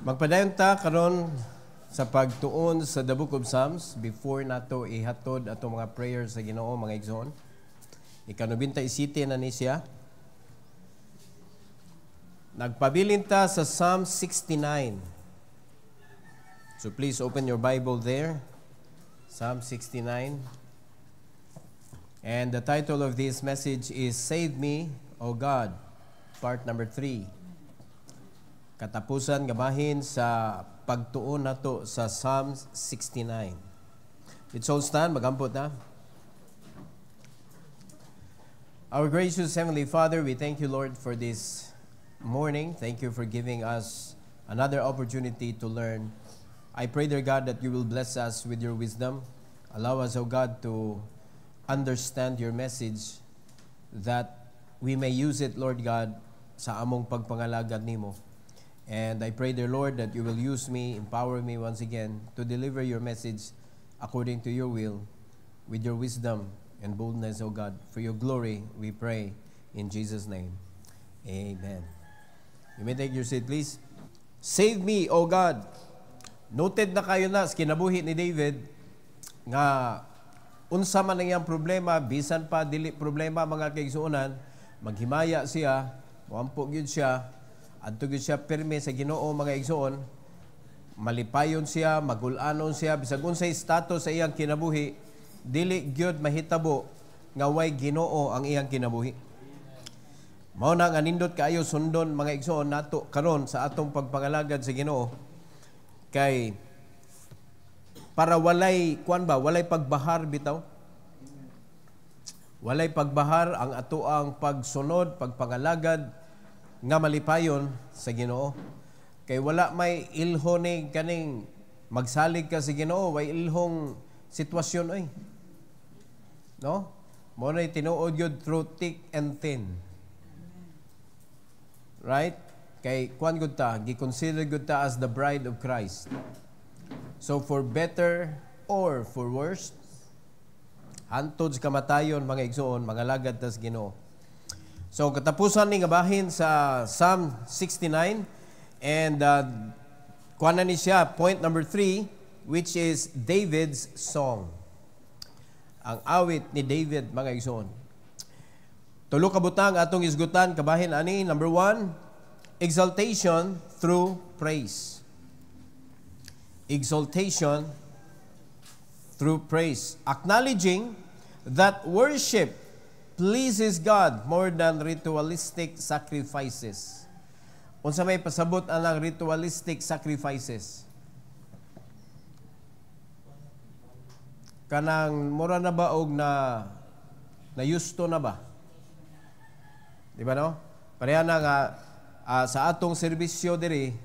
Magpadayon ta karon sa pagtuon sa the Book of Psalms before nato ihatod ato mga prayers sa Ginoo mga igsoon. Ikanubinta isiti na ni siya. Nagpabilin ta sa Psalm 69. So please open your Bible there. Psalm 69. And the title of this message is Save Me, O God, part number 3. Katapusan gabahin sa pagtuon nato sa Psalm 69. Let's all stand, magampot na. Our gracious Heavenly Father, we thank you, Lord, for this morning. Thank you for giving us another opportunity to learn. I pray, dear God, that you will bless us with your wisdom. Allow us, O God, to understand your message, that we may use it, Lord God, sa among pagpangalagad nimo. And I pray, dear Lord, that you will use me, empower me once again to deliver your message according to your will, with your wisdom and boldness, O God. For your glory, we pray in Jesus' name. Amen. You may take your seat, please. Save me, O God. Noted na kayo na sa kinabuhi ni David nga unsa man ang iyang problema, bisan pa dili problema mga kaigsuonan, maghimaya siya, muampo gyud siya, adto gyud siya pirmi sa Ginoo mga igsoon, malipayon siya, magul-anon siya, bisag unsay status sa iyang kinabuhi, dili gyud mahitabo nga way Ginoo ang iyang kinabuhi. Mao na nga nindot kaayo sundon mga igsoon nato karon sa atong pagpangalagad sa Ginoo, kay para walay walay pagbahar bitaw. Walay pagbahar ang ato ang pagsunod, pagpangalagad nga malipayon sa Ginoo. Kay wala may ilho ni kaning magsalig ka sa Ginoo, way ilhong sitwasyon ay. No? Mo na tinuod yun through thick and thin. Right? Kay kuan gud ta, gi-consider gud ta as the bride of Christ. So for better or for worse, hantod sa kamatayon mga igsoon, mga lagad tas Ginoo. So katapusan ni nga bahin sa Psalm 69, and kuana ni siya point number 3, which is David's song. Ang awit ni David mga igsoon. Tulo ka butang atong isgutan kabahin ani. Number 1, exaltation through praise. Exaltation through praise. Acknowledging that worship pleases God more than ritualistic sacrifices. Unsa may pasabot ang ritualistic sacrifices? Kanang mura na ba og na yusto na ba? Di ba no? Pareha na nga sa atong serbisyo diri,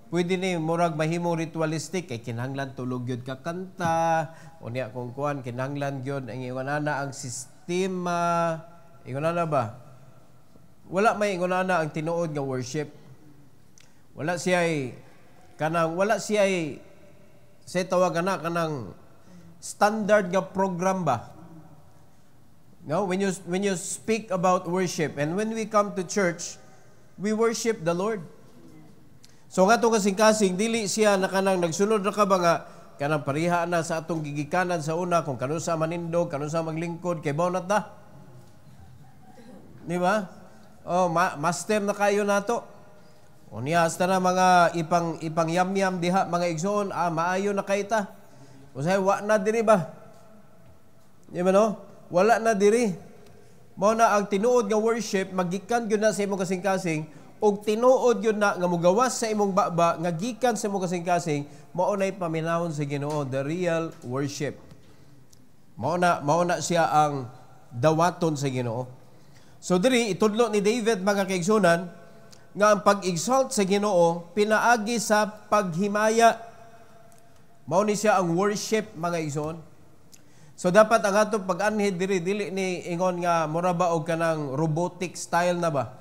pwede ni murag mahimong ritualistic kay kinahanglan tulog gyud ka kanta, unya kung kuan kinahanglan gyud ang ingonana ang sistema, ingonana ba? Wala may ingonana ang tinuod nga worship. Wala siya sa tawag na kanang standard nga program ba? No, when you speak about worship, and when we come to church, we worship the Lord. So nga itong kasing-kasing, dili siya na kanang nagsunod na ka ba nga, kanang pariha na sa atong gigikanan sa una, kung kano sa manindog, kano sa maglingkod, kay baunat na. Di ba? Oh, master na kayo nato. O niya, hasta na mga ipang yam-yam diha, mga igsoon, maayo na kayo ta. O sa'yo, wa na diri ba? Di ba no? Wala na diri. Mao na ang tinuod nga worship, magikan yun na sa imong kasing-kasing, og tinuod yun na nga mugawas sa imong baba, nga gikan sa imong kasing-kasing, mao na'y paminahon sa Ginoo, the real worship. Mao na siya ang dawaton sa Ginoo. So diri itudlo ni David mga kaigsunan nga ang pag-exalt sa Ginoo pinaagi sa paghimaya. Mao ni siya ang worship mga igsoon. So dapat ang atong pag-anhid dili ni ingon nga mura ba og kanang robotic style na ba?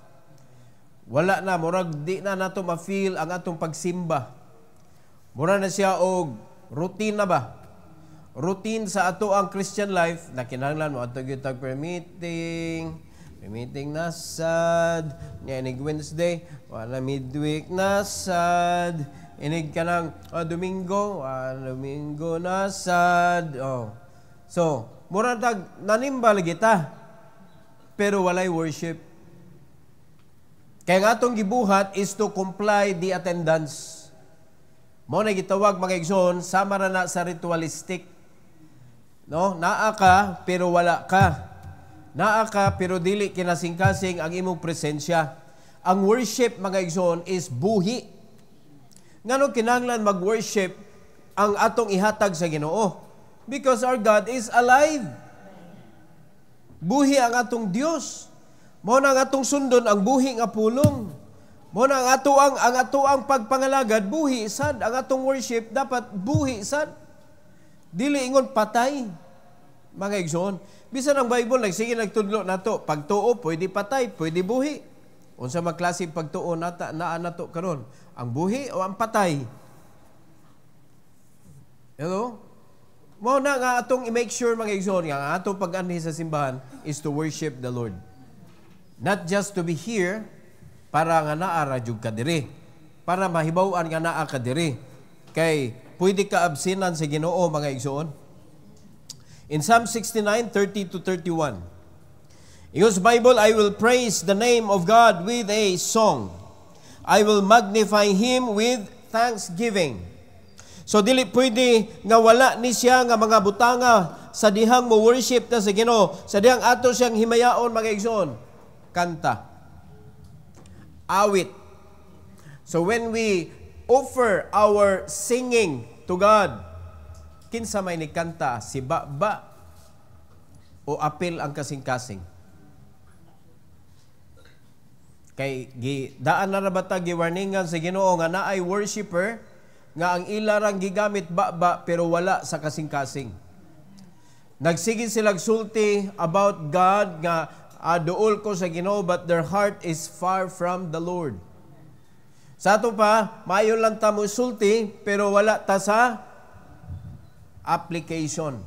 Wala na, murag di na nato ma-feel ang atong pagsimba. Mura na siya og routine na ba? Routine sa ato ang Christian life na kinahanglan mo ato gyud tag meeting, meeting na sad, nig Wednesday, wala midweek na sad, Inig ka ng Domingo, Domingo na sad. So, murag nanimbal kita, pero walay worship. Kaya nga atong gibuhat is to comply the attendance. Mo na gitawag mga igsoon, sama ra na sa ritualistic. No? Naa ka, pero wala ka. Naa ka, pero dili kinasing-kasing ang imong presensya. Ang worship, mga igsoon, is buhi. Ngano kinahanglan mag-worship ang atong ihatag sa Ginoo? Because our God is alive. Buhi ang atong Dios. Mao na ang atong sundon ang buhi nga pulong. Mao na ang atoang pagpangalagad buhi sad. Ang atong worship dapat buhi sad. Dili ingon patay. Mga igsoon, bisan ang Bible nagsige nagtudlo nato, pagtuo pwede patay, pwede buhi. Unsa man klase pagtuo naa nato karon? Ang buhi o ang patay? Hello? Mao na nga atong i-make sure mga igsoon nga ang atong pag-anhi sa simbahan is to worship the Lord. Not just to be here para nga naa ra jud ka diri, para mahibaw-an nga naa ka diri. Kay pwede ka absinan sa Ginoo mga igsoon. In Psalm 69:30-31, in God's Bible, I will praise the name of God with a song. I will magnify Him with thanksgiving. So dili pwede nga wala ni siya nga mga butanga sa dihang mo worship ta sa Ginoo, sa dihang ato siyang himayaon mga igsoon. Kanta, awit. So when we offer our singing to God, kinsa may ni kanta, si ba o apil ang kasing-kasing? Kay daan na bata giwarningan sa Ginoo nga naay worshiper nga ang ilarang gigamit ba pero wala sa kasing-kasing. Nagsige sila sulti about God nga duol ko sa Ginoo but their heart is far from the Lord. Sa ato pa, maayo lang ta mo sulti pero wala ta sa application.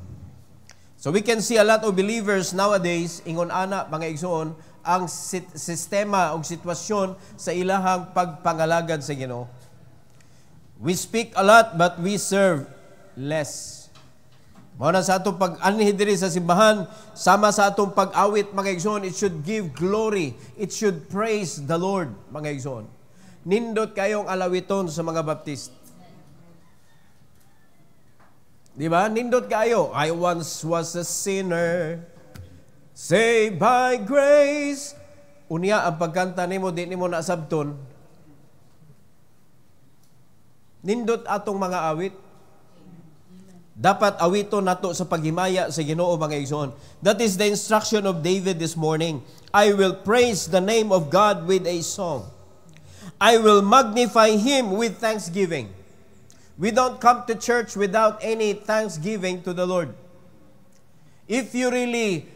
So we can see a lot of believers nowadays, ingon ana mga igsoon, ang sistema o sitwasyon sa ilahang pagpangalagad sa Ginoo. We speak a lot but we serve less. Mao na sa atong pag-anhi diri sa simbahan, sama sa atong pag-awit mga igsoon, it should give glory, it should praise the Lord mga igsoon. Nindot kayong alawiton sa mga Baptist. Di ba? Nindot kayo. I once was a sinner, saved by grace. Unya, ang pagkanta nimo, di nimo nasabton. Nindot atong mga awit. Dapat awito nato sa paghimaya sa Ginoo mga igsoon. That is the instruction of David this morning. I will praise the name of God with a song. I will magnify Him with thanksgiving. We don't come to church without any thanksgiving to the Lord. If you really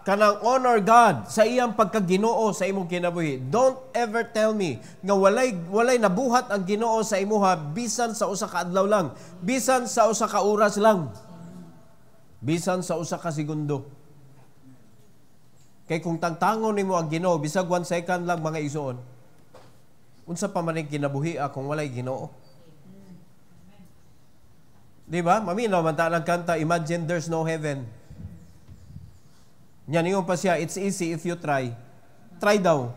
kanang honor God sa iyang pagkaginoo sa imong kinabuhi, don't ever tell me nga walay nabuhat ang Ginoo sa imuha bisan sa usa ka adlaw lang, bisan sa usa ka oras lang, bisan sa usa ka segundo. Kay kung tangtangon nimo ang Ginoo bisag 1 second lang mga igsoon, unsa pa man ang kinabuhi kung walay Ginoo? Di ba? Maminaw man ta nagkanta, imagine there's no heaven. Yan yung pa siya, it's easy if you try. Try daw.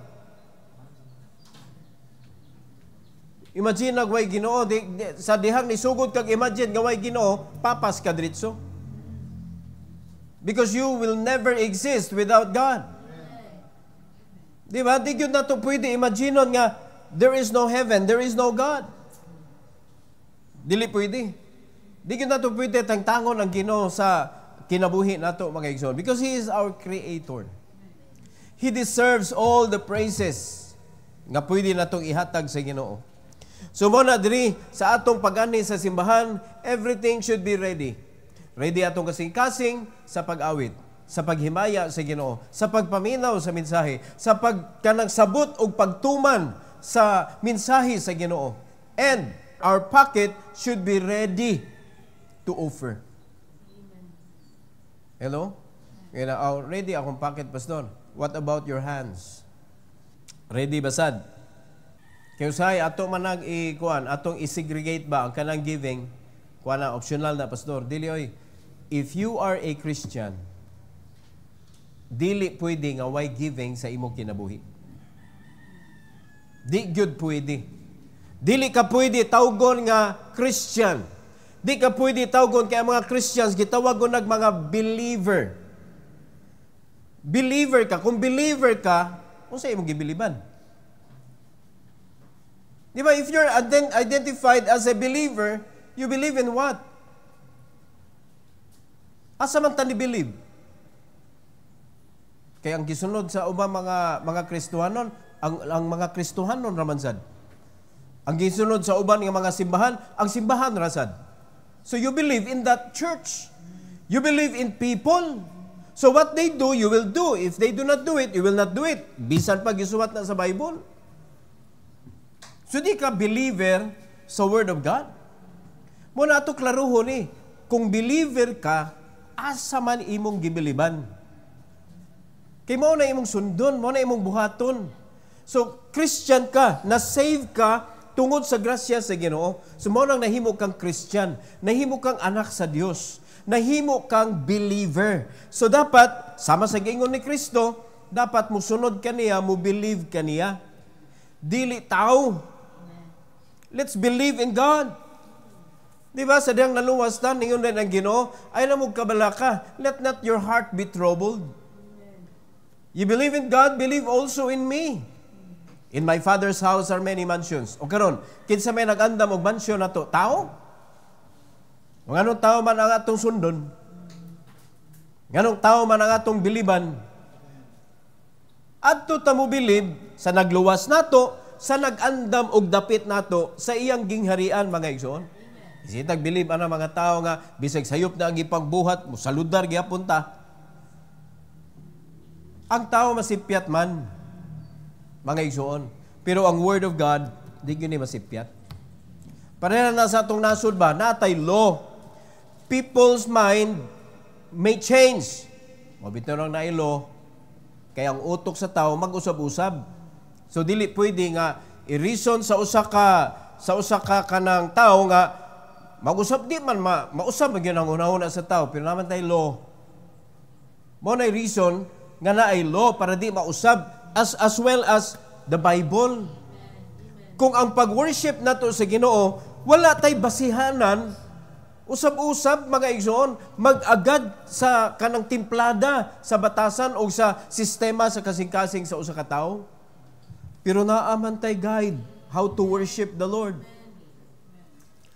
Imagine nagway Ginoo, sa dihang nisugod kag imagine gaway Ginoo, papas ka diretso. Because you will never exist without God. Di ba? Di yun na ito pwede imagine nga there is no heaven, there is no God. Dili pwede. Di yun na ito pwede tangtangon ang Ginoo sa kinabuhi nato mga igsoon. Because He is our Creator. He deserves all the praises nga pwede natong ihatag sa Ginoo. So mo na diri sa atong pag-ani sa simbahan, everything should be ready. Ready atong kasing-kasing sa pag-awit, sa paghimaya sa Ginoo, sa pagpaminaw sa mensahe, sa pagkanang sabot og pagtuman sa mensahe sa Ginoo. And our pocket should be ready to offer. Hello? Ready akong pocket, Pastor. What about your hands? Ready ba sad? Kaya usahay, ato manag ikuan, atong i-segregate ba ang kanang giving, kuan na, optional na, Pastor. Dili, oy, if you are a Christian, dili pwede nga way giving sa imong kinabuhi. Di gyud pwede. Dili ka pwede tawgon nga Christian. Di ka pwede tawgon kaya mga Christians gitawagon nag mga believer. Believer ka. Kung believer ka, kung sa imong gibiliban? Di ba? If you're identified as a believer, you believe in what? Asa man ta ni believe? Kaya ang gisunod sa ubang mga Kristohanon, ang mga Kristohanon raman sad. Ang gisunod sa uban ng mga simbahan, ang simbahan rasad. So you believe in that church. You believe in people. So what they do, you will do. If they do not do it, you will not do it. Bisan pag isuwat na sa Bible. So di ka believer sa Word of God. Muna ito klaruhon eh. Kung believer ka, asa man imong gibiliban. Kay mo na imong sundon, mo na imong buhaton. So Christian ka, na-save ka, tungod sa grasya sa Ginoo, sumonang nahimo kang Christian, nahimo kang anak sa Dios, nahimo kang believer. So dapat, sama sa gingon ni Kristo, dapat musunod kaniya, mo believe kaniya. Dili tao. Let's believe in God. Di ba, sa diyang naluwas na, ningon rin ang Ginoo, ay namog kabala ka, let not your heart be troubled. You believe in God, believe also in me. In my Father's house are many mansions. O karon, kinsa may nag-andam og mansion nato? Tao? O nganong tao man ang atong sundon? Nganong tao man ang atong biliban? Adto ta mo bilib sa nagluwas nato, sa nag-andam og dapit nato sa iyang gingharian, mga igsoon. Isitag bilib ana mga tao nga bisag sayop na ang ipangbuhat mo saludar gyapon ta. Ang tao masipyat man, mga igsoon. Pero ang Word of God, di yun ni masipyat. Pareha na sa atong nasod ba, natay law. People's mind may change. Mabito lang na law, kaya ang utok sa tao mag-usab-usab. So dili pwede nga i-reason sa usa ka kanang tao nga mag-usab di man mausab gyud ang una-una sa tao, pero naman tay law. Mo na reason nga naay law para di mausab as well as the Bible. Kung ang pag-worship nato sa Ginoo wala tay basihanan, usab-usab mga igsoon, mag-agad sa kanang timplada sa batasan o sa sistema sa kasing-kasing sa usa ka tawo. Pero naaman tay guide how to worship the Lord.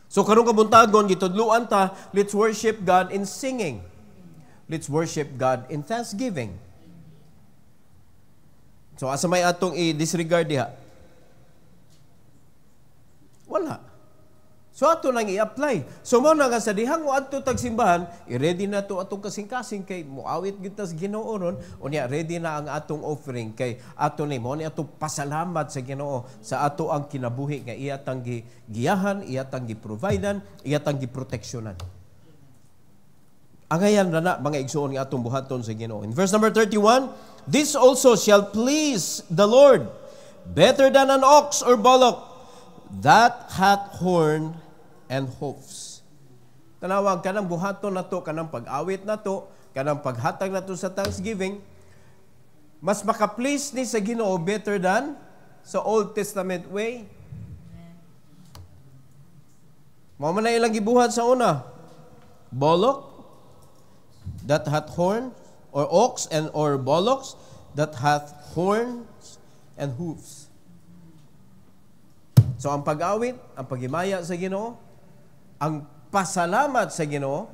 So karong kabuntagon gitudluan ta, let's worship God in singing. Let's worship God in thanksgiving. So asa may atong i-disregard diha? Wala. So ato nang i-apply. So mo na nga sa dihang o adto tag simbahan, i-ready na to atong kasing-kasing kay muawit gyud ta sa Ginoo ron, unya ready na ang atong offering kay ato ni mo ni ato pasalamat sa Ginoo sa ato ang kinabuhi nga iya tang giyahan, iya tang gi-providean, iya tang gi-proteksyonan. Angayan na mga igsoon nga atong buhaton sa Ginoo. In verse number 31, this also shall please the Lord better than an ox or bullock that hath horn and hoofs. Tanawag kanang buhaton nato, kanang pag-awit nato, kanang paghatag nato sa thanksgiving, mas maka-please ni sa Ginoo better than sa Old Testament way. Mao man na ilang gibuhat sa una. Bullock that hath horn, or ox and or bullocks that hath horns and hoofs. So ang pag-awit, ang paghimaya sa Ginoo, ang pasalamat sa Ginoo,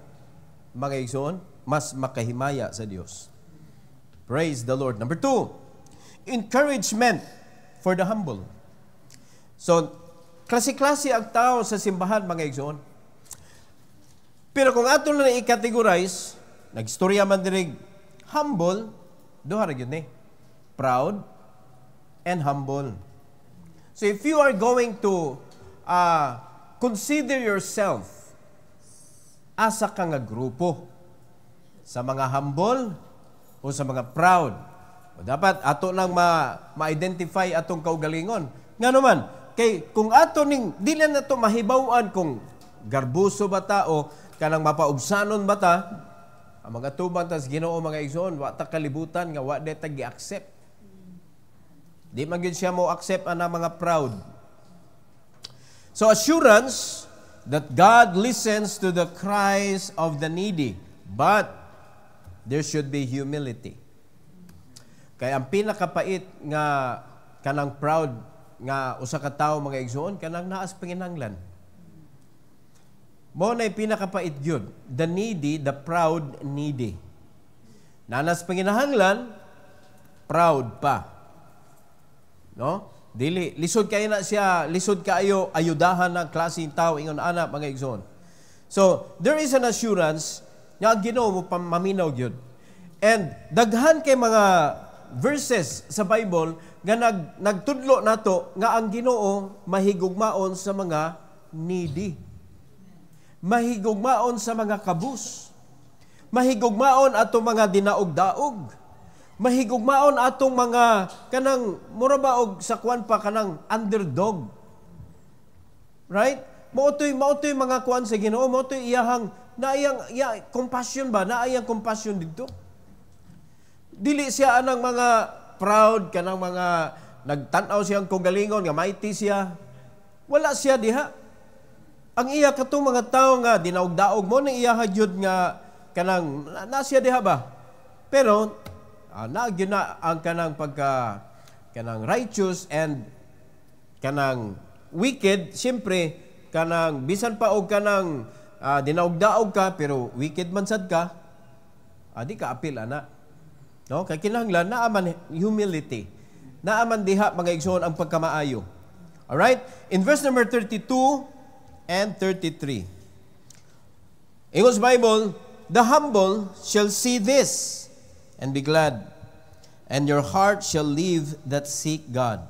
mga igsoon, mas makahimaya sa Dios. Praise the Lord. Number 2, encouragement for the humble. So, klase-klase ang tao sa simbahan, mga igsoon. Pero kung ato na i-categorize, nagstorya man dirig humble, duha ra gyud ni. Proud and humble. So if you are going to consider yourself asa ka nga grupo sa mga humble o sa mga proud, o dapat ato nang ma-identify atong kaugalingon. Nga naman, Kay kung ato ning dili na to mahibaw-an kung garbuso ba ta o kanang mapaubsanon ba ta, ang mga tuban tas Ginoo mga igsoon, wa ta kalibutan nga wa ta gi-accept. Di man gyud siya mo accept ana mga proud. So assurance that God listens to the cries of the needy, but there should be humility. Kaya ang pinakapait nga kanang proud nga usa ka tawo mga igsoon kanang naas panginahanglan. Mo na pinakapait gyud. The needy, the proud needy. Nanas panginahanglan, proud pa. No? Dili lisod kayo na siya, lisod kaayo ayudahan ng klaseng tao ingon ana mga igsoon. So, there is an assurance nga ang Ginoo mo maminaw gyud. And daghan kay mga verses sa Bible nga nagtudlo nato nga ang Ginoo mahigugmaon sa mga needy. Mahigugmaon sa mga kabus. Mahigugmaon ato mga dinaog-daog. Mahigugmaon atong mga kanang mura ba og sa kwan pa kanang underdog. Right? Mautoy mga kwan sa Ginoo, mautoy iyahang naayang compassion ba? Naayang compassion dito. Dili siya anang mga proud kanang mga nagtan-aw siyang kagalingon nga mighty siya. Wala siya diha. Ang iya katong mga tao nga dinaog-daog mo na iya hagyud nga kanang nasya diha ba? Pero nagyud na ang kanang pagka kanang righteous and kanang wicked, siyempre kanang bisan pa og kanang dinaog-daog ka pero wicked man sad ka, di ka apil ana. No, kay kinahanglan naaman humility. Naaman diha mga igsoon ang pagkamaayo. All right? In verse number 32 and 33. Ingon sa Bible, the humble shall see this and be glad, and your heart shall live that seek God.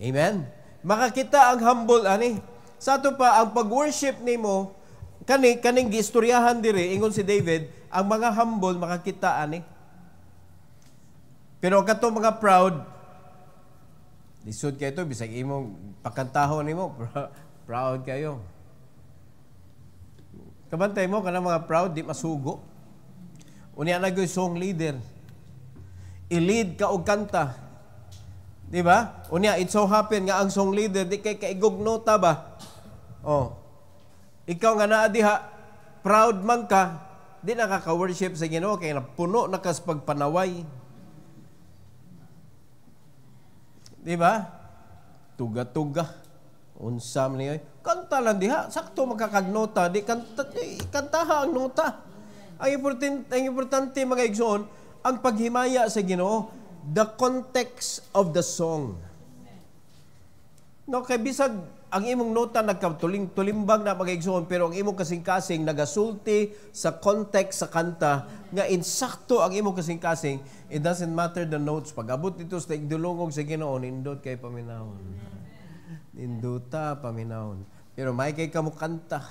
Amen. Makakita ang humble ani. Sa ato pa ang pag-worship nimo kaning giistoryahan diri ingon si David, ang mga humble makakita ani. Pero kato mga proud, lisod kayo ito, bisag imong pakantahon nimo, proud kayo. Kabantay mo, kanang mga proud, di masugo. Unya na song leader. I-lead ka og kanta. Di ba? Unya, it so happen nga ang song leader, di kay kaigog nota ba? Oh. Ikaw nga naa diha, proud man ka, di nakaka-worship sa Ginoo kay napuno na kas pagpanaway. Di ba? Tuga-tuga. Unsam niyo. Kanta lang diha. Sakto magkakagnota. Di kantaha ang nota. Ang importante mga igsoon, ang paghimaya sa Ginoo, the context of the song. No, kay bisag ang imong nota nagkatulimbang na mga igsoon, pero ang imong kasing-kasing nagasulti sa context sa kanta nga insakto ang imong kasing-kasing, it doesn't matter the notes. Pag abot dito sa igdulungog sa Ginoo, nindot kay paminahon. Ninduta paminahon. Pero may kay ka mo kanta.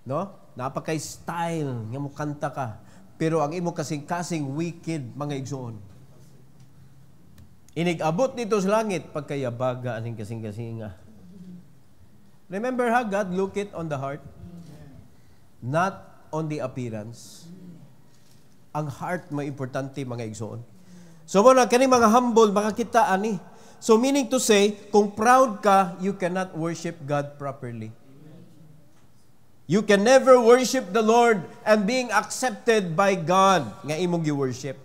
No? Napakay style nga mo kanta ka. Pero ang imong kasing-kasing wicked mga igsoon. Inig-abot dito sa langit pagkayabaga aning kasing-kasinga. Remember how God look it on the heart, not on the appearance. Ang heart may importante mga igsoon. So muna kani mga humble makakita ani. So meaning to say, kung proud ka, you cannot worship God properly. You can never worship the Lord and being accepted by God nga imong gi-worship.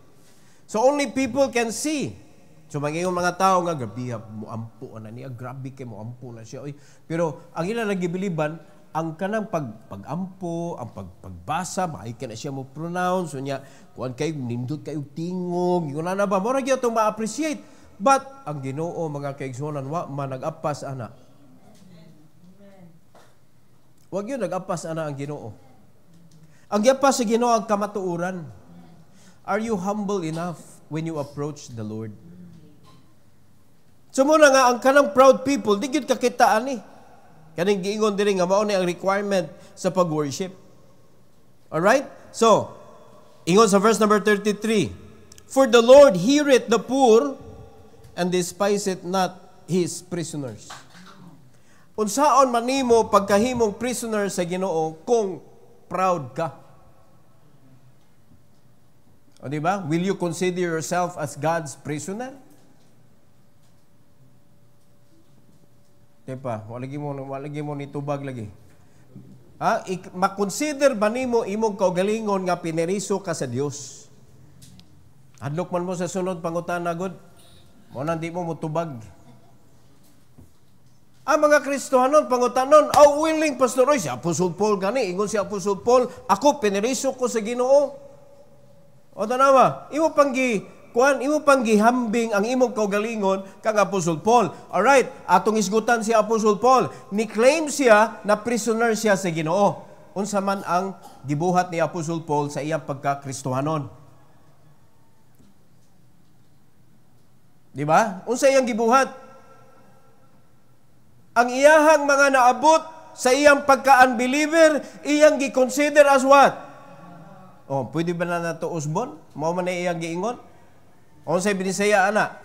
So only people can see. So mga mga tao nga grabe mo ampo na niya, grabe kay mo ampo na siya. Oy. Pero ang ila nagibiliban ang kanang pagampo, ang pagbasa, maay ka na siya mo pronounce, unya kuan kay nindot kayo tingog, yun na ba mo ra gyud ma-appreciate. But ang Ginoo mga kaigsuonan wa man nag-apas ana. Wag yun nag-apas ana ang Ginoo. Ang giapas sa Ginoo ang kamatuoran. Are you humble enough when you approach the Lord? So muna nga, ang kanang proud people, di gyud kakitaan ni. Kaning giingon diri nga mao ni ang requirement sa pag-worship. Alright? So, ingon sa verse number 33, for the Lord heareth the poor and despiseth not his prisoners. Unsaon man nimo pagkahimong prisoner sa Ginoo kung proud ka? O di ba? Will you consider yourself as God's prisoner? Diba? Walagi mo nitubag lagi. Makonsider ba nimo imong kaugalingon nga pineriso ka sa Dios? Hadlok man mo sa sunod pangutana gud, mo nang di mo mutubag. Ang mga Kristohanon pangutanon, willing pastor oy si Apostle Paul gani, ingon si Apostle Paul, ako pineriso ko sa Ginoo. O tanawa, imo pang gihambing ang imong kaugalingon kang Apostle Paul. Alright, atong isgutan si Apostle Paul. Ni-claim siya na prisoner siya sa Ginoo. Unsa man ang gibuhat ni Apostle Paul sa iyang pagka-Kristohanon. Di ba? Unsa iyang gibuhat? Ang iyahang mga naabot sa iyang pagka-unbeliever, iyang gi-consider as what? Pwede ba na nato usbon? Mao man na iyang giingon? Unsay binisaya ana?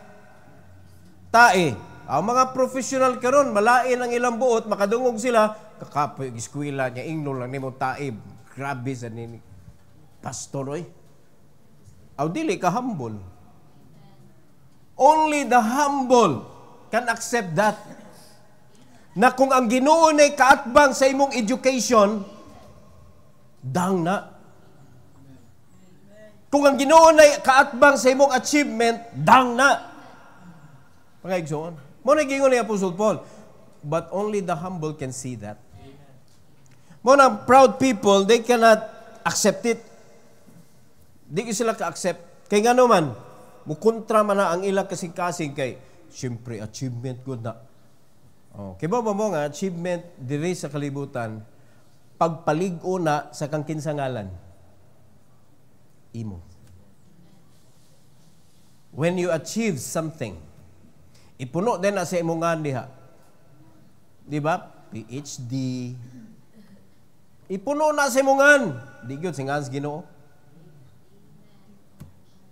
Tae. Ang mga professional karon malain ang ilang buot, makadungog sila, kakapoy eskwela niya ingno lang nimo tae. Grabe sa nini. Pastor oy. Dili ka humble. Only the humble can accept that. Na kung ang Ginoo ay kaatbang sa imong education, dang na. Kung ang Ginoo ay kaatbang sa imong achievement, dang na. Mga igsoon. Mo na gingon ni Apostle Paul, but only the humble can see that. Mo na proud people, they cannot accept it. Di sila ka-accept. Kay nga naman, mukontra man na ang ilang kasing-kasing kay, siyempre, achievement good na. Kaya ba mo nga, achievement diri sa kalibutan, pagpaligo na sa kang kinsangalan. Imo. When you achieve something, ipuno din na sa imongan diha. Di ba? PhD. Ipuno na sa imongan. Di gyud singan sa Ginoo.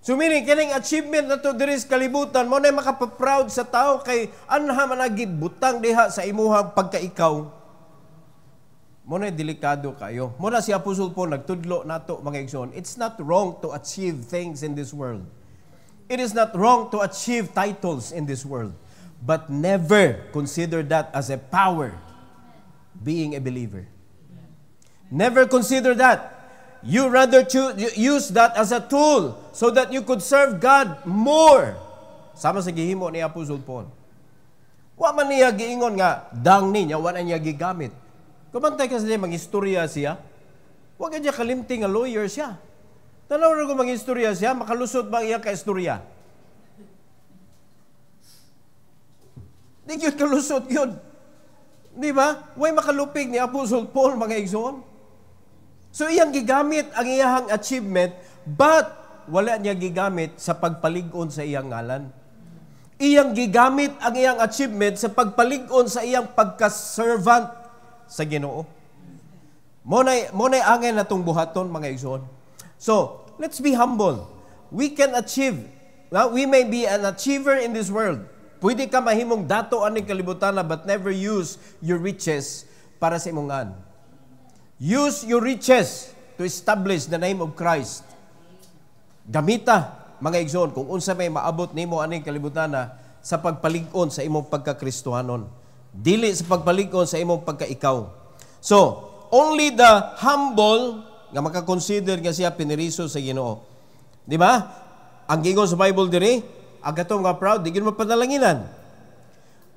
So meaning, kining achievement na to diri sa kalibutan, mo na makapaproud sa tao kay anha man butang diha sa imuhang pagkaikaw. Mo na delikado kayo. Mo na si Apostle Paul nagtudlo nato mga igsoon. It's not wrong to achieve things in this world. It is not wrong to achieve titles in this world. But never consider that as a power being a believer. Never consider that. You rather use that as a tool so that you could serve God more. Sama sa gihimo ni Apostle Paul. Wa man niya giingon nga, dang niya, wa na niya gigamit. Kumantay kasi niya, mag-istorya siya. Wa ka niya kalimting nga lawyer siya. Tanaw na kung mag-istorya siya, makalusot ba iya ka-istorya? Di yun kalusot yun. Di ba? Way makalupig ni Apostle Paul, mga igsoon. So iyang gigamit ang iyang achievement, but wala niya gigamit sa pagpalig-on sa iyang ngalan. Iyang gigamit ang iyang achievement sa pagpalig-on sa iyang pagka-servant sa Ginoo. Monay angin na itong buhaton, mga igsoon. So, let's be humble. We can achieve. We may be an achiever in this world. Pwede ka mahimong dato aning kalibutan but never use your riches para sa imong ngan. Use your riches to establish the name of Christ. Gamita, mga igsoon, kung unsa may maabot nimo aning kalibutan sa pagpalig-on sa imong pagka-Kristohanon. Dili sa pagpalig-on sa imong pagka-ikaw. So, only the humble nga makakonsider nga siya pineriso sa Ginoo. Di ba? Ang gingon sa Bible diri, agato nga proud, di gyud mapadalanginan.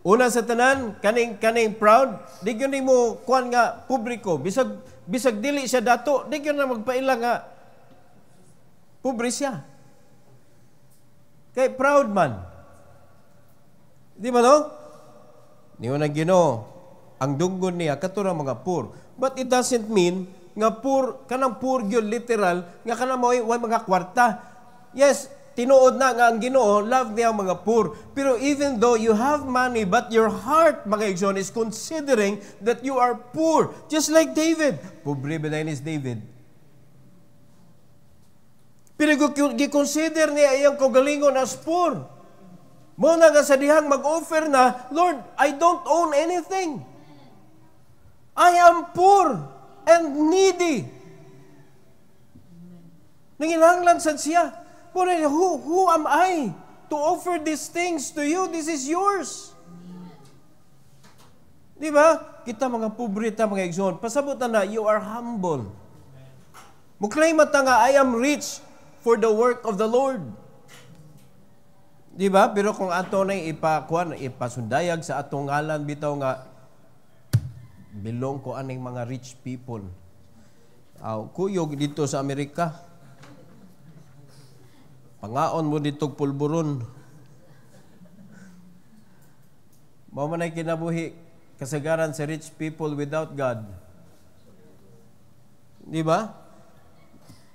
Una sa tanan, kaning proud, di gyud nimo kuan nga publiko, bisag dili siya dato, di gyud na magpaila nga pobre siya. Kay proud man. Di ba no? Niyo na Ginoo, ang dunggon niya katurang mga poor. But it doesn't mean nga poor, kanang poor gyud literal, nga kanang way mga kwarta. Yes, tinuod na nga ang Ginoo, love niya ang mga poor. Pero even though you have money, but your heart, mga igsoon, is considering that you are poor. Just like David. Pobre ba na is David? Pero gi-consider niya iyang kaugalingon as poor. Mo na nga sa dihang mag-offer na, Lord, I don't own anything. I am poor and needy. Nanginahanglan sad siya. Who am I to offer these things to you? This is yours. Di ba? Kita mga pobre ta, mga igsoon. Pasabot na you are humble. Muklaim ta nga, I am rich for the work of the Lord. Di ba? Pero kung ato na ipasundayag sa atong ngalan, bitaw nga, belong ko aning mga rich people. Kuyog dito sa Amerika. Pangaon mo dito pulburon. Mao man ay kinabuhi kasagaran sa rich people without God. Di ba?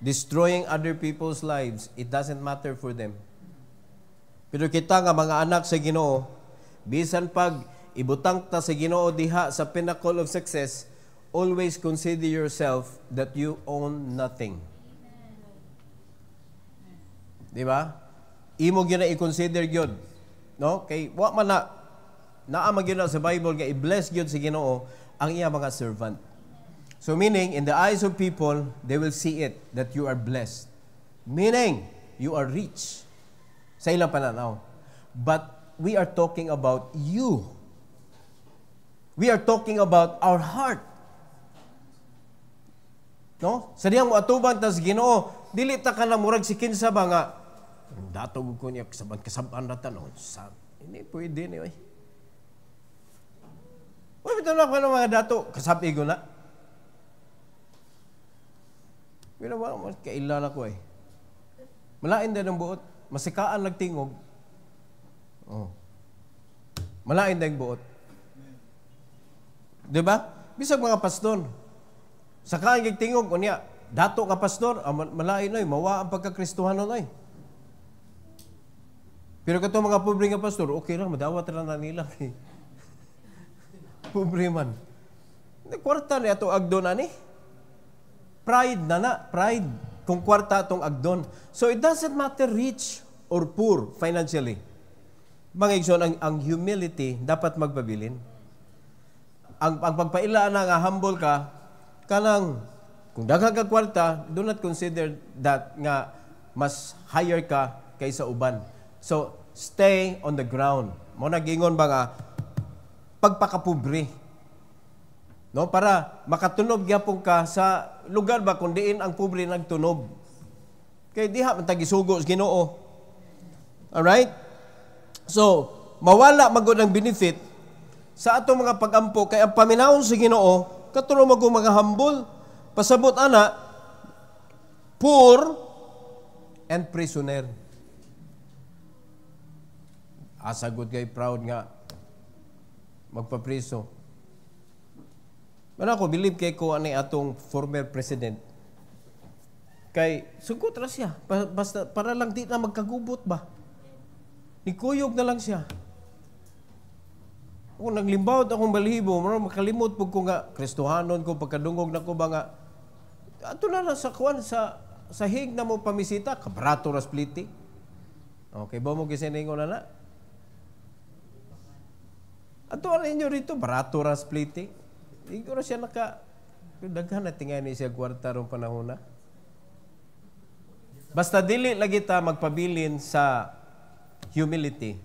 Destroying other people's lives. It doesn't matter for them. Pero kita nga mga anak sa Ginoo, bisan pag ibutang ta sa Ginoo diha sa pinnacle of success, always consider yourself that you own nothing. Di ba? Imo gyud na i-consider gyud, no? Kay wa man na naa man gyud sa Bible nga i-bless gyud sa Ginoo ang iya mga servant. So meaning in the eyes of people, they will see it that you are blessed. Meaning you are rich. Sa ilang pananaw. But we are talking about you. We are talking about our heart. No? Sa diyang mo atubang tas Ginoo, dili ta ka na murag si kinsa ba nga dato ko niya kasaban rata no. Hindi pwede ni oy. Oy bitaw na ko ng mga dato kasabi ko na. Pero wala kailala ko eh. Malain din ang buot. Masikaan nagtingog. Oh. Malain din ang buot. Diba? Bisag mga pastor. Sakaan nagtingog unya dato nga pastor, malain oy, mawa ang pagkakristohanon oy. Pero kato mga pobre nga pastor, okay lang, madawat na nila. Pobre man. Kwarta ni ato agdon ani. Pride pride kung kwarta atong agdon. So it doesn't matter rich or poor financially. Mga igsoon, ang humility dapat magpabilin. Ang pagpailaan na nga humble ka, kanang kung daghang ka kwarta, do not consider that nga mas higher ka kaysa uban. So, stay on the ground. Mo nagingon ba nga pagpakapobre. No, para makatunob gyapon ka sa lugar ba kung diin ang pobre nagtunob. Kay diha man tagisugo sa Ginoo. All right? So, mawala magud ang benefit sa atong mga pag-ampo kay ang paminawon sa Ginoo katulo magud mga humble. Pasabot ana, poor and prisoner. Asagod kay proud nga magpapriso. Mana ko believe kay ko ani atong former president. Kay sugot ra siya basta para lang di na magkagubot ba. Nikuyog na lang siya. Kung naglimbawt akong balibo, makalimot po ko nga, Kristohanon ko, pagkadungog na ko ba nga, ato na sa kuwan, sa hig na mo pamisita, kabarato ras pliti. Okay, ba mo kisiningo na na? Ato na inyo rito, barato ras pliti. Hindi ko na siya daghan na tingay ni siya kwarta rong panahon na. Basta dili lagi ta magpabilin sa humility,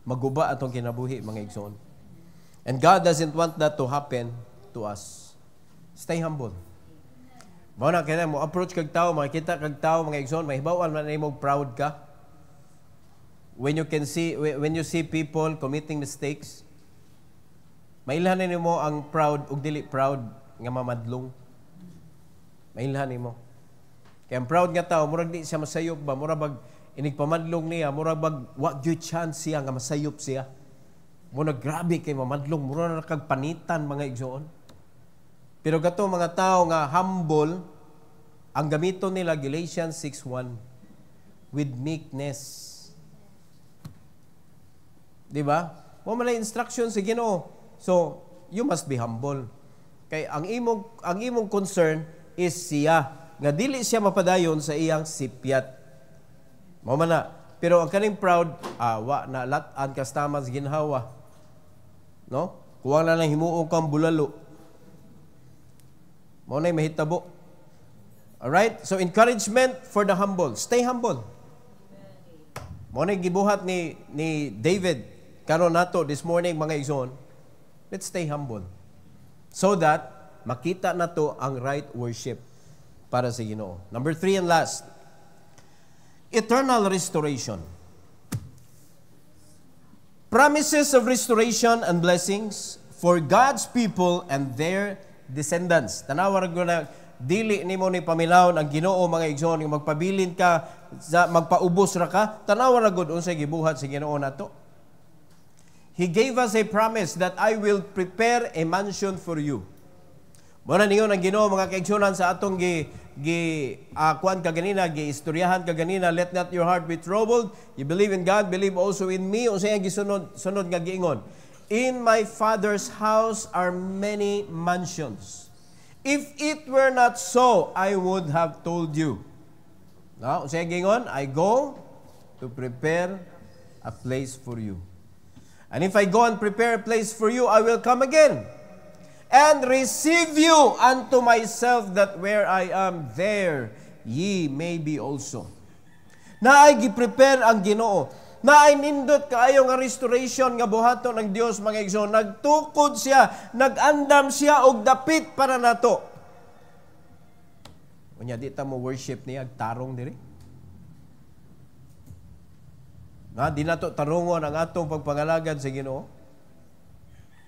maguba atong kinabuhi, mga igsoon. And God doesn't want that to happen to us. Stay humble. Mao na kaya mo approach kag tao, makita kag tao, mga igsoon, mahibaw-an man nimo proud ka. When you see people committing mistakes, mailhan nimo ang proud ug dili proud nga mamadlong. Mailhan nimo. Kaya ang proud nga tao, murag di siya masayop ba, murag bag inigpamadlong niya, murag bag wa gyud chance siya nga masayop siya. Muna grabe kay mamadlong, mura na kagpanitan mga igsoon. Pero kato mga tao nga humble, ang gamito nila Galatians 6:1 with meekness. Di ba? Mo man instruction sa Ginoo. So, you must be humble. Kay ang imong concern is siya nga dili siya mapadayon sa iyang sipyat. Mo man na Pero ang kaning proud, wa na lat-an kastamas ginhawa. No? Kuwang na lang himuong kang bulalo. Mao nay mahitabo. Alright? So encouragement for the humble. Stay humble. Mao nay gibuhat ni David karon nato this morning mga igsoon. Let's stay humble. So that makita nato ang right worship para sa Ginoo. Number 3 and last. Eternal restoration. Promises of restoration and blessings for God's people and their descendants. Tanawar ko na dili nimo ni paminawon ang Ginoo mga igsoon nga magpabilin ka magpaubos ra ka. Tanawar ra gud unsay gibuhat sa Ginoo nato. He gave us a promise that I will prepare a mansion for you. Muna ninyo ang Ginoo mga kaigsunan sa atong kuan kaganina, giistoryahan kaganina, let not your heart be troubled. You believe in God, believe also in me. Unsay ang gisunod nga giingon? In my Father's house are many mansions. If it were not so, I would have told you. No, unsay ang giingon? I go to prepare a place for you. And if I go and prepare a place for you, I will come again and receive you unto myself, that where I am, there ye may be also. Na ay gi-prepare ang Ginoo. Na ay nindot kaayo nga restoration nga buhaton ng Dios mga igsoon. Nagtukod siya, nagandam siya og dapit para nato. Unya di ta mo worship niya tarong diri. Na di nato tarungon ang atong pagpangalagad sa Ginoo.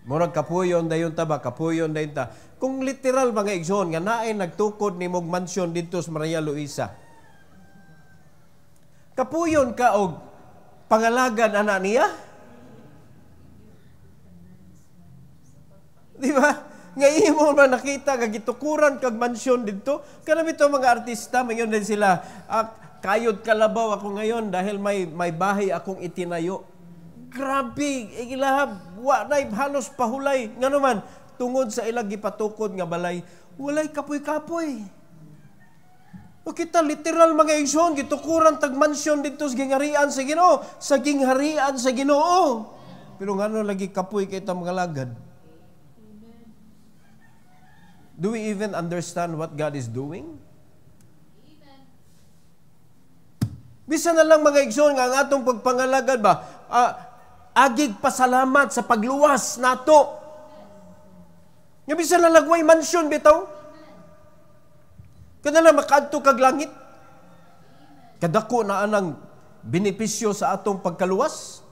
Murag kapuyon dayon ta ba, kapuyon dayon ta. Kung literal mga igsoon nga naay nagtukod ni mog mansyon dito sa Maria Luisa. Kapuyon ka og pangalagan ana niya? Di ba? Nga imo man nakita nga gitukuran kag mansyon dito. Kanami to mga artista, mayon din sila. Kayod kalabaw ako ngayon dahil may bahay akong itinayo. Grabe, ilahab, wa na halos pahulay. Nga naman, tungod sa ilang gipatukod nga balay, walay kapoy-kapoy. O kita literal mga igsoon, gitukuran tag mansyon dito sa gingharian sa Ginoo, sa gingharian sa Ginoo. Pero ngano lagi kapoy kay ta mga lagad? Do we even understand what God is doing? Bisa na lang mga igsoon nga ang atong pagpangalagad ba, agig pasalamat sa pagluwas nato. Nga bisa na lagway mansyon bitaw. Kada na makadto kag langit. Kadako na anang benepisyo sa atong pagkaluwas.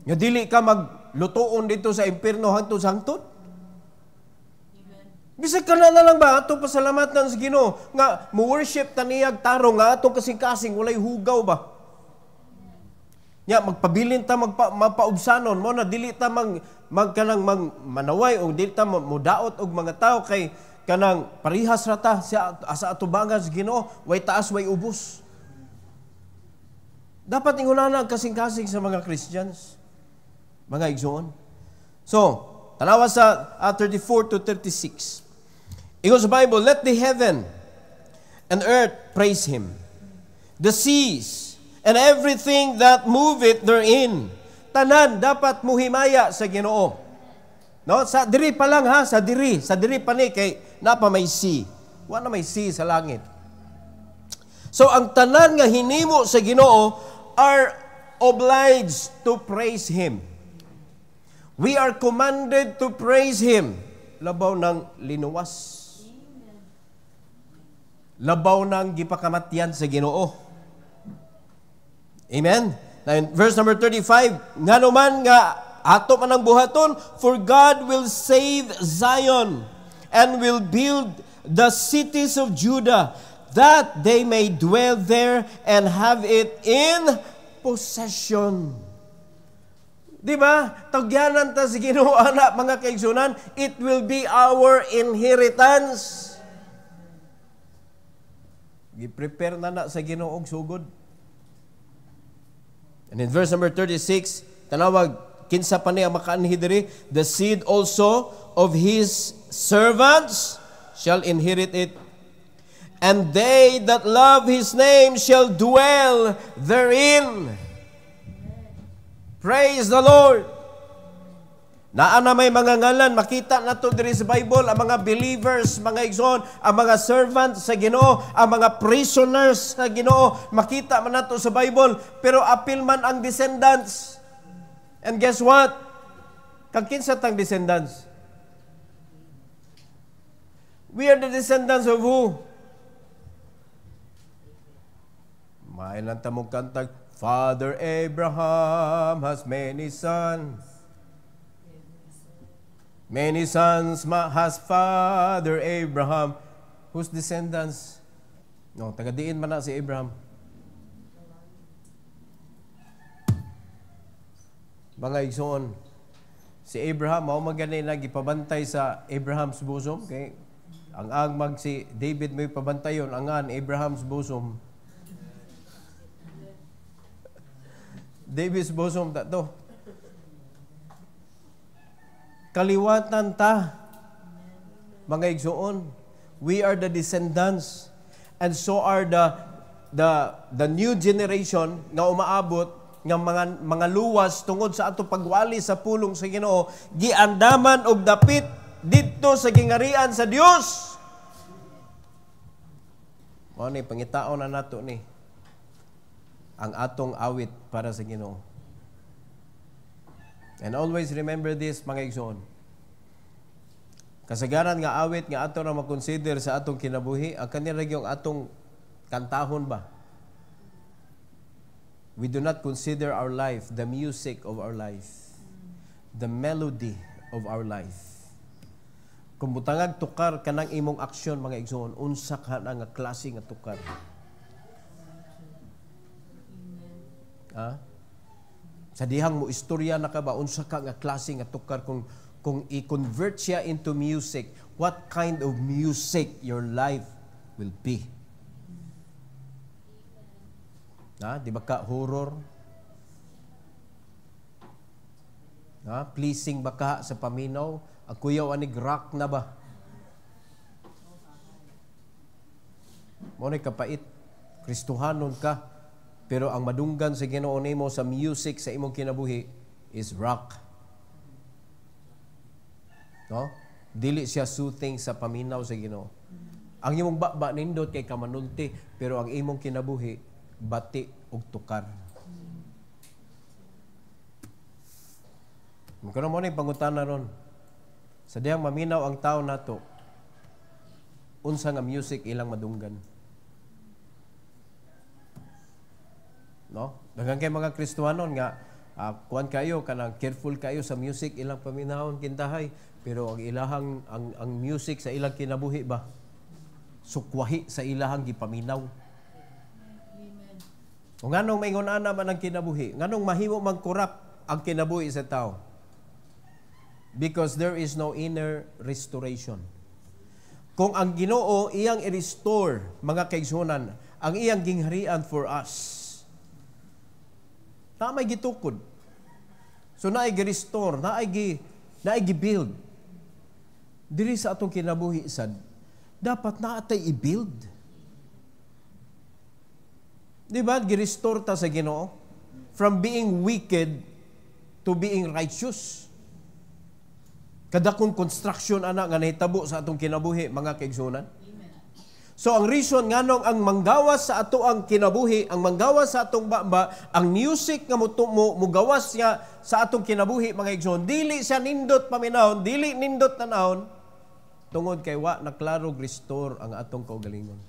Nga dili ka maglutuon dito sa impierno hangtod sa hangtod. Bisag ka na lang ba atong pasalamatan sa Ginoo nga mo-worship taniyag tarong nga atong kasing-kasing walay hugaw ba? Nya magpabilin ta mapaubsanon mo na dili ta magkanang manaway o dili ta modaot og mga tao kay kanang parihas ra ta sa atubangan sa Ginoo, way taas way ubos. Dapat ingunana ang kasing-kasing sa mga Christians, mga igsoon. So, tanawa sa 34 to 36. Ingon sa Bible, let the heaven and earth praise Him, the seas and everything that moveth therein. Tanan dapat muhimaya sa Ginoo. No, sa diri pa lang ha, sa diri pa ni kay napa may sea. Wa na may sea sa langit. So ang tanan nga hinimo sa Ginoo are obliged to praise Him. We are commanded to praise Him. Labaw ng linuwas. Labaw ng gipakamatyan sa Ginoo. Amen? Now in verse number 35, nga naman nga ato man ang buhaton, for God will save Zion and will build the cities of Judah, that they may dwell there and have it in possession. Di ba? Tagyanan ta sa Ginoo ana mga kaigsunan, it will be our inheritance. Gi-prepare na sa Ginoo og sugod. And in verse number 36, tanawag kinsa pa niya makaanhi diri, the seed also of his servants shall inherit it, and they that love His name shall dwell therein. Praise the Lord. Naa na may mga ngalan, makita na to diri sa Bible, ang mga believers, mga igsoon, ang mga servants sa Ginoo, ang mga prisoners sa Ginoo, makita man nato sa Bible, pero apil man ang descendants. And guess what? Kag kinsa tang descendants? We are the descendants of who? Mailan ta mong kantag, Father Abraham has many sons. Many sons has Father Abraham. Whose descendants? No, taga-diin man na si Abraham. Mga igsoon, si Abraham, mao magani na gipabantay sa Abraham's bosom. Okay? Ang mag si David may pabantayon, angan Abraham's bosom. David's bosom to. Kaliwatan ta, mga igsoon. We are the descendants, and so are the new generation nga umaabot nga mga luwas tungod sa ato pagwali sa pulong sa Ginoo, giandaman og dapit didto sa gingarian sa Dios. Mao ni pangitaon na nato ni ang atong awit para sa Ginoo. And always remember this, mga igsoon. Kasagaran nga awit nga ato na makonsider sa atong kinabuhi, ang kanila yung atong kantahon ba? We do not consider our life, the music of our life, the melody of our life. Kung butangag tukar kanang imong aksyon, mga igsoon, unsa ka na nga klase nga tukar? Ha? Sa dihang mo istorya na ka ba, unsa ka nga klase nga tukar kung i-convert siya into music, what kind of music your life will be? Ha? Di ba ka horror? Ha? Pleasing ba ka sa paminaw? Ang kuyaw anig rock na ba? Mo ni kapait, Kristohanon ka. Pero ang madunggan sa Ginoo nimo sa music sa imong kinabuhi is rock. No? Dili siya soothing sa paminaw sa Ginoo. Ang imong baba nindot kay kamanulti, pero ang imong kinabuhi bati ug tukar. Mukha mo ni pangutana ron. Sa diyang maminaw ang tao nato, unsa nga music ilang madunggan? No? Daghang kay mga Kristohanon nga kuan kayo kanang careful kayo sa music ilang paminahon kintahay, pero ang ilahang ang music sa ilang kinabuhi ba sukwahi sa ilahang gipaminaw. Amen. O nganong maingon ana man ang kinabuhi, nganong mahimo man corrupt ang kinabuhi sa tao? Because there is no inner restoration. Kung ang Ginoo iyang i-restore, mga kaigsunan, ang iyang gingharian for us, na may gitukod. So naay gi-restore, naay gi-build. Diri sa atong kinabuhi sad, dapat naatay i-build. Di ba? Gi-restore ta sa Ginoo from being wicked to being righteous. Kada kung construction ana nga nahitabo sa atong kinabuhi, mga kaigsunan. So ang reason nganong ang manggawas sa ato ang kinabuhi, ang manggawas sa atong baba, ang music nga mugawas niya sa atong kinabuhi, mga igsoon, dili siya nindot paminahon, dili nindot tanahon, tungod kay wa na klaro restore ang atong kaugalingon.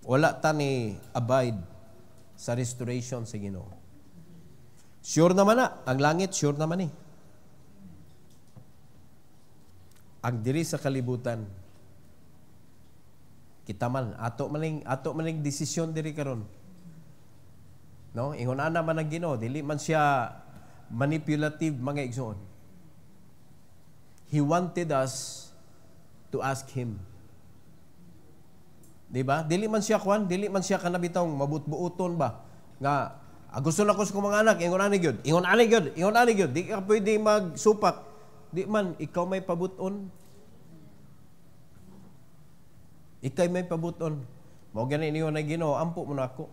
Wala ta ni abide sa restoration sa Ginoo. Sure naman na, ang langit sure naman eh. Ang diri sa kalibutan, kita man ato maning desisyon diri karon. No, ingon ana man ang Ginoo, dili man siya manipulative, mga igsoon. He wanted us to ask him. Di ba? Dili man siya kanabitong mabutbuuton ba nga gusto na ko sa mga anak, ingon ani gyud, di ka pwede magsupak. Di man ikaw may pabuton. Ikay may pabuton. Mao gani niyo na Ginoo, ampo mo na ako.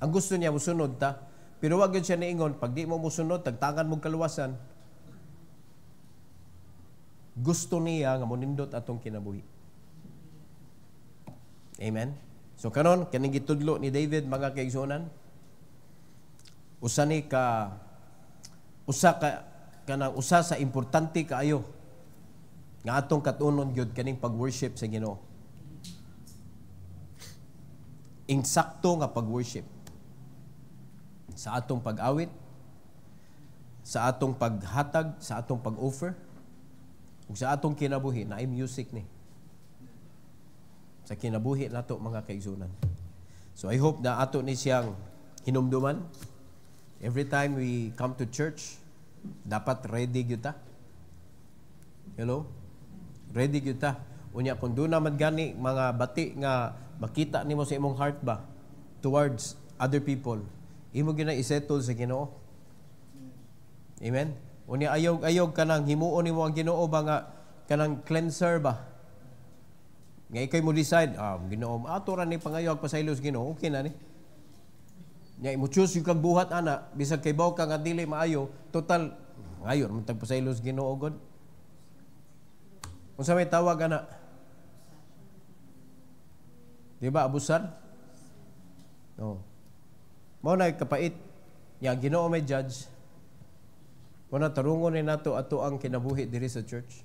Ang gusto niya musunod ta, pero wag gyud siya niingon pag di mo musunod tagtangan mo kaluwasan. Gusto niya nga monindot atong kinabuhi. Amen. So karon kaning gitudlo ni David mga kaigsunan, usa sa importante kaayo nga atong katunon gyud kaning pag-worship sa Ginoo. Insakto nga pag-worship sa atong pag-awit, sa atong paghatag, sa atong pag-offer, ug sa atong kinabuhi na ay music ni. Sa kinabuhi nato mga kaigsunan. So I hope na ato ni siyang hinumduman. Every time we come to church, dapat ready gyud ta. Hello? Ready gyud ta. Unya kung doon naman gani mga bati nga makita nimo sa imong heart ba towards other people, imo gyud na isettle sa Ginoo. Amen. Unya ayog kanang himuon nimo ang Ginoo ba nga kanang cleanser ba? Nga ikay mo decide, Ginoo, ato ra ni pangayog pasaylos Ginoo, okay na ni. Nya imo choose yung kang buhat ana, bisag kay baw ka nga dili maayo, total ngayon man tag pasaylos Ginoo god. Unsa may tawag ana? Di ba abusan? No. Mao na kapait. Nya Ginoo may judge. Muna tarungon ni nato ato ang kinabuhi diri sa church.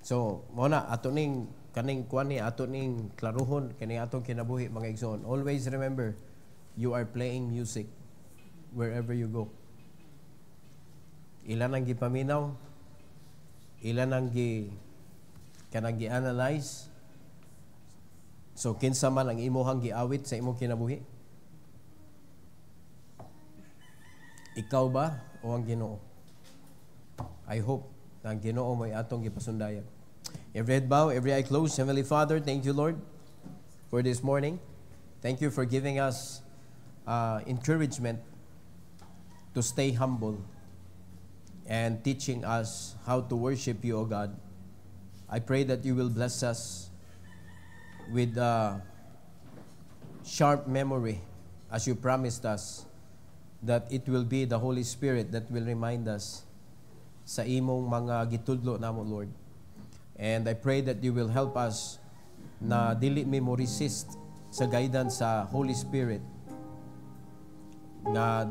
So, muna ato ning kaning kuan ni ato ning klaruhon kani atong kinabuhi mga igsoon. Always remember, you are playing music wherever you go. Ilan ang gipaminaw, ilan ang kanang gi-analyze. So kinsa man ang imong giawit sa imong kinabuhi? Ikaw ba o ang Ginoo? I hope na ang Ginoo mo'y atong gipasundayan. Every head bow, every eye closed. Heavenly Father, thank you, Lord, for this morning. Thank you for giving us encouragement to stay humble and teaching us how to worship you, O God. I pray that you will bless us with sharp memory as you promised us, that it will be the Holy Spirit that will remind us sa imong mga gitudlo namo, Lord. And I pray that you will help us na dili mi mo resist sa guidance sa Holy Spirit nga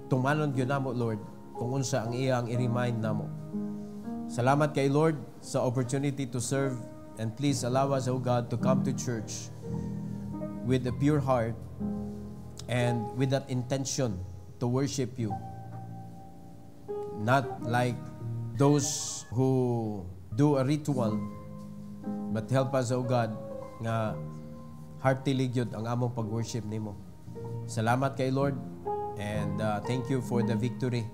tumanon gyud namo, Lord, kung unsa ang iyang i-remind namo. Salamat kay Lord sa opportunity to serve, and please allow us, O God, to come to church with a pure heart and with that intention to worship you. Not like those who do a ritual, but help us, O God, nga heartily gyud ang among pag-worship nimo. Salamat kay Lord, and thank you for the victory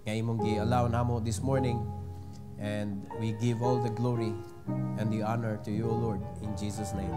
nga imong gi-allow namo this morning, and we give all the glory and the honor to you, O Lord, in Jesus' name.